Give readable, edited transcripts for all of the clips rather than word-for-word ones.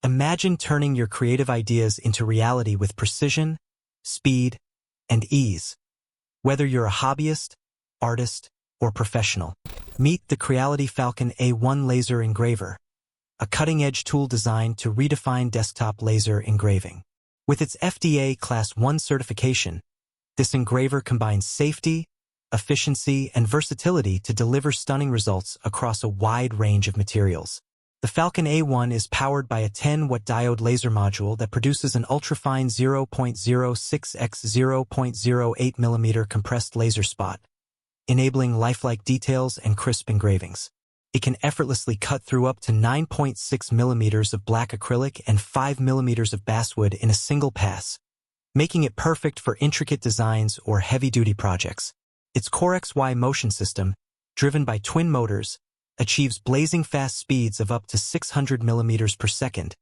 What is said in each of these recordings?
Imagine turning your creative ideas into reality with precision, speed, and ease. Whether you're a hobbyist, artist, or professional, meet the Creality Falcon A1 Laser Engraver, a cutting-edge tool designed to redefine desktop laser engraving. With its FDA Class 1 certification, this engraver combines safety, efficiency, and versatility to deliver stunning results across a wide range of materials. The Falcon A1 is powered by a 10-watt diode laser module that produces an ultrafine 0.06 x 0.08 mm compressed laser spot, enabling lifelike details and crisp engravings. It can effortlessly cut through up to 9.6 millimeters of black acrylic and 5 millimeters of basswood in a single pass, making it perfect for intricate designs or heavy-duty projects. Its Core XY motion system, driven by twin motors, achieves blazing fast speeds of up to 600 millimeters per second,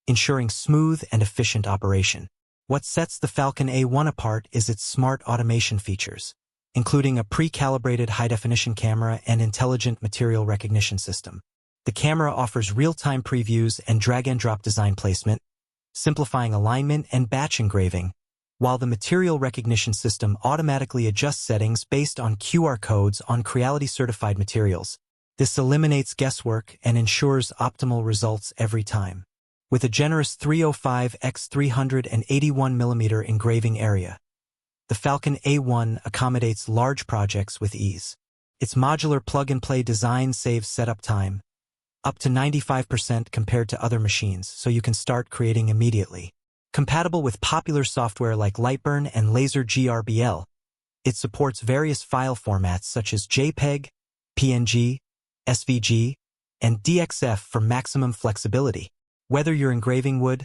ensuring smooth and efficient operation. What sets the Falcon A1 apart is its smart automation features, including a pre-calibrated high-definition camera and intelligent material recognition system. The camera offers real-time previews and drag-and-drop design placement, simplifying alignment and batch engraving, while the material recognition system automatically adjusts settings based on QR codes on Creality-certified materials. This eliminates guesswork and ensures optimal results every time. With a generous 305 x 381 mm engraving area, the Falcon A1 accommodates large projects with ease. Its modular plug-and-play design saves setup time, up to 95% compared to other machines, so you can start creating immediately. Compatible with popular software like Lightburn and Laser GRBL, it supports various file formats such as JPEG, PNG, SVG, and DXF for maximum flexibility. Whether you're engraving wood,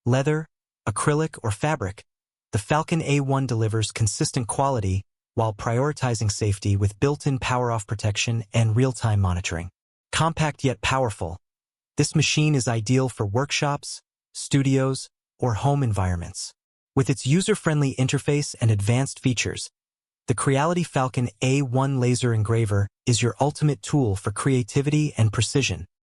leather, acrylic, or fabric, the Falcon A1 delivers consistent quality while prioritizing safety with built-in power-off protection and real-time monitoring. Compact yet powerful, this machine is ideal for workshops, studios, or home environments. With its user-friendly interface and advanced features, the Creality Falcon A1 Laser Engraver is your ultimate tool for creativity and precision.